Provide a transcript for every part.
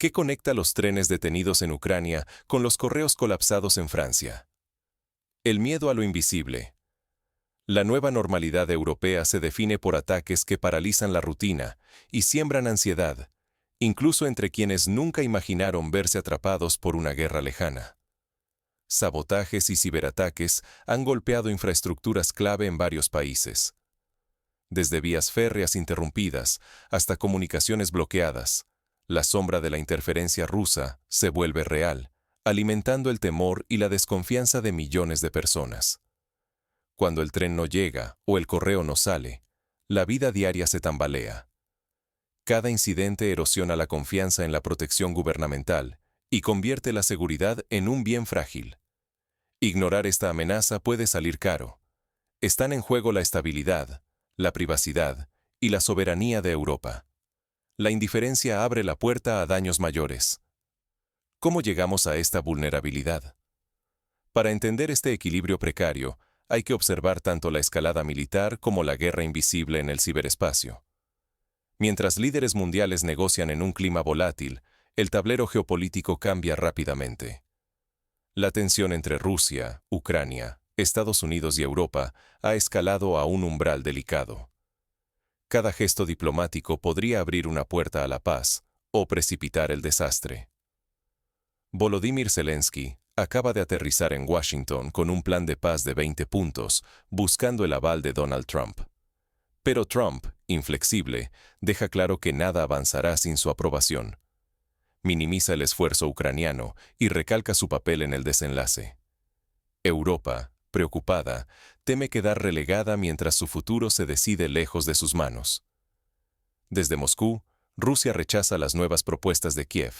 ¿Qué conecta los trenes detenidos en Ucrania con los correos colapsados en Francia? El miedo a lo invisible. La nueva normalidad europea se define por ataques que paralizan la rutina y siembran ansiedad, incluso entre quienes nunca imaginaron verse atrapados por una guerra lejana. Sabotajes y ciberataques han golpeado infraestructuras clave en varios países. Desde vías férreas interrumpidas hasta comunicaciones bloqueadas, la sombra de la interferencia rusa se vuelve real, alimentando el temor y la desconfianza de millones de personas. Cuando el tren no llega o el correo no sale, la vida diaria se tambalea. Cada incidente erosiona la confianza en la protección gubernamental y convierte la seguridad en un bien frágil. Ignorar esta amenaza puede salir caro. Están en juego la estabilidad, la privacidad y la soberanía de Europa. La indiferencia abre la puerta a daños mayores. ¿Cómo llegamos a esta vulnerabilidad? Para entender este equilibrio precario, hay que observar tanto la escalada militar como la guerra invisible en el ciberespacio. Mientras líderes mundiales negocian en un clima volátil, el tablero geopolítico cambia rápidamente. La tensión entre Rusia, Ucrania, Estados Unidos y Europa ha escalado a un umbral delicado. Cada gesto diplomático podría abrir una puerta a la paz o precipitar el desastre. Volodymyr Zelensky acaba de aterrizar en Washington con un plan de paz de 20 puntos, buscando el aval de Donald Trump. Pero Trump, inflexible, deja claro que nada avanzará sin su aprobación. Minimiza el esfuerzo ucraniano y recalca su papel en el desenlace. Europa, preocupada, teme quedar relegada mientras su futuro se decide lejos de sus manos. Desde Moscú, Rusia rechaza las nuevas propuestas de Kiev,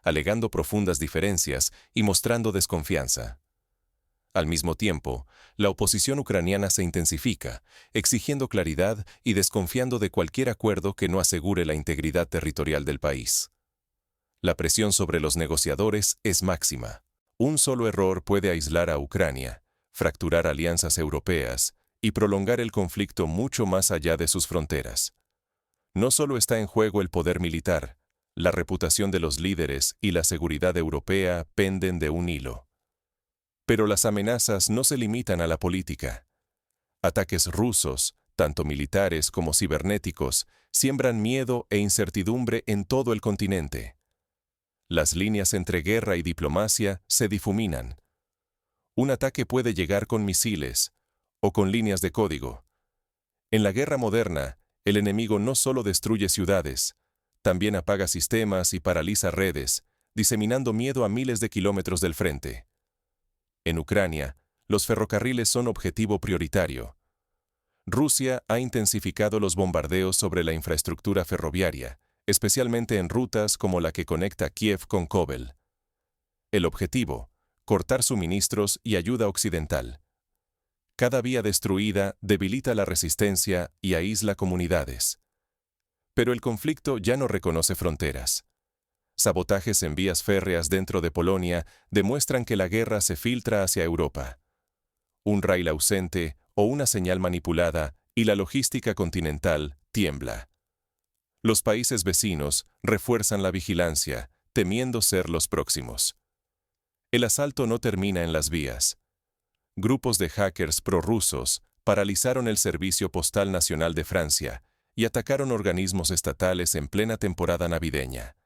alegando profundas diferencias y mostrando desconfianza. Al mismo tiempo, la oposición ucraniana se intensifica, exigiendo claridad y desconfiando de cualquier acuerdo que no asegure la integridad territorial del país. La presión sobre los negociadores es máxima. Un solo error puede aislar a Ucrania, fracturar alianzas europeas y prolongar el conflicto mucho más allá de sus fronteras. No solo está en juego el poder militar, la reputación de los líderes y la seguridad europea penden de un hilo. Pero las amenazas no se limitan a la política. Ataques rusos, tanto militares como cibernéticos, siembran miedo e incertidumbre en todo el continente. Las líneas entre guerra y diplomacia se difuminan. Un ataque puede llegar con misiles o con líneas de código. En la guerra moderna, el enemigo no solo destruye ciudades, también apaga sistemas y paraliza redes, diseminando miedo a miles de kilómetros del frente. En Ucrania, los ferrocarriles son objetivo prioritario. Rusia ha intensificado los bombardeos sobre la infraestructura ferroviaria, especialmente en rutas como la que conecta Kiev con Kovel. El objetivo: cortar suministros y ayuda occidental. Cada vía destruida debilita la resistencia y aísla comunidades. Pero el conflicto ya no reconoce fronteras. Sabotajes en vías férreas dentro de Polonia demuestran que la guerra se filtra hacia Europa. Un rail ausente o una señal manipulada y la logística continental tiembla. Los países vecinos refuerzan la vigilancia, temiendo ser los próximos. El asalto no termina en las vías. Grupos de hackers prorrusos paralizaron el Servicio Postal Nacional de Francia y atacaron organismos estatales en plena temporada navideña.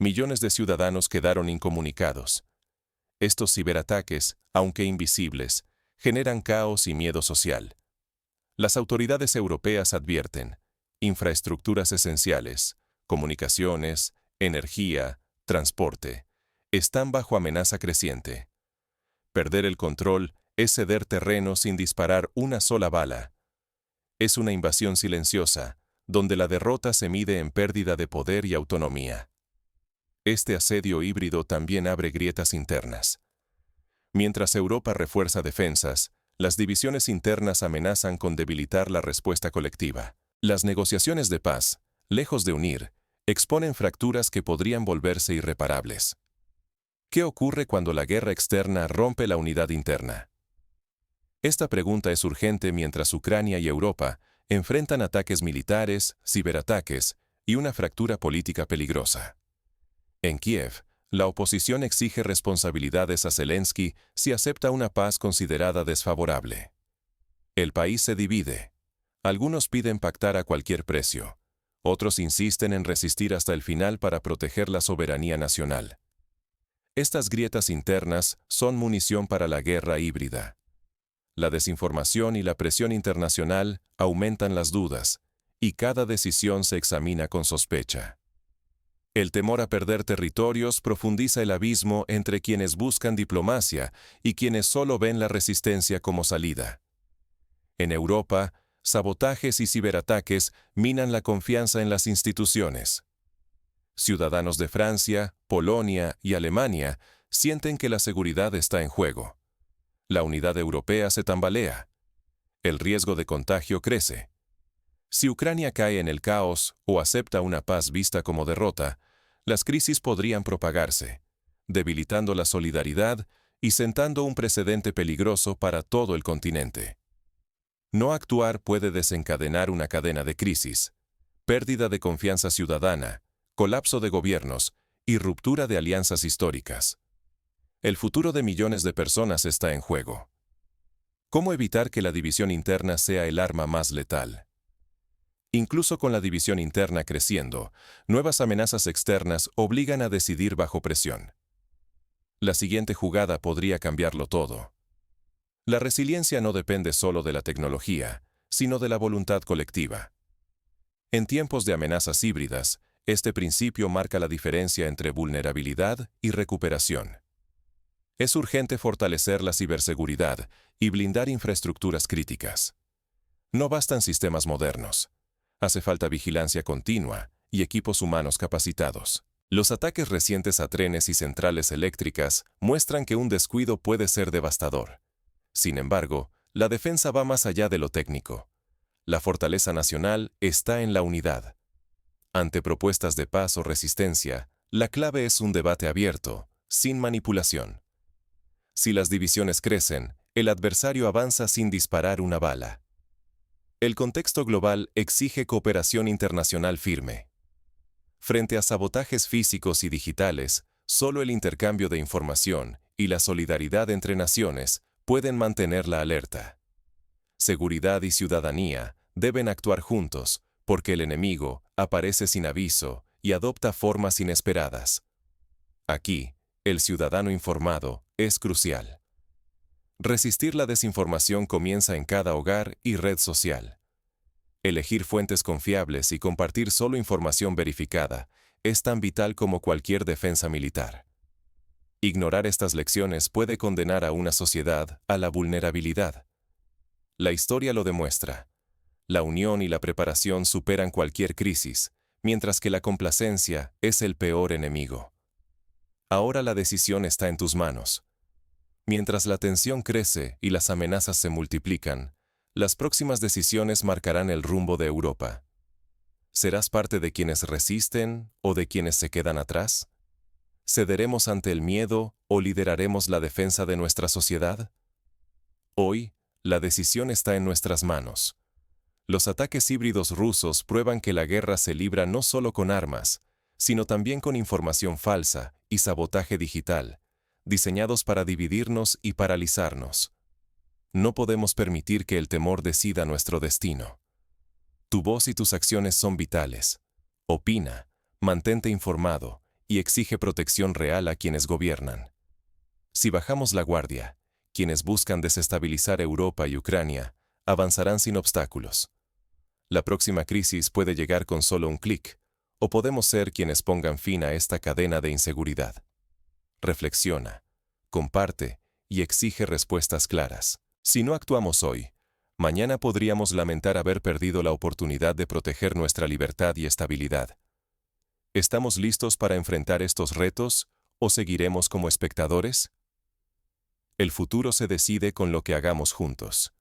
Millones de ciudadanos quedaron incomunicados. Estos ciberataques, aunque invisibles, generan caos y miedo social. Las autoridades europeas advierten: infraestructuras esenciales, comunicaciones, energía, transporte, están bajo amenaza creciente. Perder el control es ceder terreno sin disparar una sola bala. Es una invasión silenciosa, donde la derrota se mide en pérdida de poder y autonomía. Este asedio híbrido también abre grietas internas. Mientras Europa refuerza defensas, las divisiones internas amenazan con debilitar la respuesta colectiva. Las negociaciones de paz, lejos de unir, exponen fracturas que podrían volverse irreparables. ¿Qué ocurre cuando la guerra externa rompe la unidad interna? Esta pregunta es urgente mientras Ucrania y Europa enfrentan ataques militares, ciberataques y una fractura política peligrosa. En Kiev, la oposición exige responsabilidades a Zelensky si acepta una paz considerada desfavorable. El país se divide. Algunos piden pactar a cualquier precio. Otros insisten en resistir hasta el final para proteger la soberanía nacional. Estas grietas internas son munición para la guerra híbrida. La desinformación y la presión internacional aumentan las dudas, y cada decisión se examina con sospecha. El temor a perder territorios profundiza el abismo entre quienes buscan diplomacia y quienes solo ven la resistencia como salida. En Europa, sabotajes y ciberataques minan la confianza en las instituciones. Ciudadanos de Francia, Polonia y Alemania sienten que la seguridad está en juego. La unidad europea se tambalea. El riesgo de contagio crece. Si Ucrania cae en el caos o acepta una paz vista como derrota, las crisis podrían propagarse, debilitando la solidaridad y sentando un precedente peligroso para todo el continente. No actuar puede desencadenar una cadena de crisis, pérdida de confianza ciudadana, colapso de gobiernos y ruptura de alianzas históricas. El futuro de millones de personas está en juego. ¿Cómo evitar que la división interna sea el arma más letal? Incluso con la división interna creciendo, nuevas amenazas externas obligan a decidir bajo presión. La siguiente jugada podría cambiarlo todo. La resiliencia no depende solo de la tecnología, sino de la voluntad colectiva. En tiempos de amenazas híbridas, este principio marca la diferencia entre vulnerabilidad y recuperación. Es urgente fortalecer la ciberseguridad y blindar infraestructuras críticas. No bastan sistemas modernos. Hace falta vigilancia continua y equipos humanos capacitados. Los ataques recientes a trenes y centrales eléctricas muestran que un descuido puede ser devastador. Sin embargo, la defensa va más allá de lo técnico. La fortaleza nacional está en la unidad. Ante propuestas de paz o resistencia, la clave es un debate abierto, sin manipulación. Si las divisiones crecen, el adversario avanza sin disparar una bala. El contexto global exige cooperación internacional firme. Frente a sabotajes físicos y digitales, solo el intercambio de información y la solidaridad entre naciones pueden mantener la alerta. Seguridad y ciudadanía deben actuar juntos, porque el enemigo aparece sin aviso y adopta formas inesperadas. Aquí, el ciudadano informado es crucial. Resistir la desinformación comienza en cada hogar y red social. Elegir fuentes confiables y compartir solo información verificada es tan vital como cualquier defensa militar. Ignorar estas lecciones puede condenar a una sociedad a la vulnerabilidad. La historia lo demuestra. La unión y la preparación superan cualquier crisis, mientras que la complacencia es el peor enemigo. Ahora la decisión está en tus manos. Mientras la tensión crece y las amenazas se multiplican, las próximas decisiones marcarán el rumbo de Europa. ¿Serás parte de quienes resisten o de quienes se quedan atrás? ¿Cederemos ante el miedo o lideraremos la defensa de nuestra sociedad? Hoy, la decisión está en nuestras manos. Los ataques híbridos rusos prueban que la guerra se libra no solo con armas, sino también con información falsa y sabotaje digital, diseñados para dividirnos y paralizarnos. No podemos permitir que el temor decida nuestro destino. Tu voz y tus acciones son vitales. Opina, mantente informado y exige protección real a quienes gobiernan. Si bajamos la guardia, quienes buscan desestabilizar Europa y Ucrania avanzarán sin obstáculos. La próxima crisis puede llegar con solo un clic, o podemos ser quienes pongan fin a esta cadena de inseguridad. Reflexiona, comparte y exige respuestas claras. Si no actuamos hoy, mañana podríamos lamentar haber perdido la oportunidad de proteger nuestra libertad y estabilidad. ¿Estamos listos para enfrentar estos retos o seguiremos como espectadores? El futuro se decide con lo que hagamos juntos.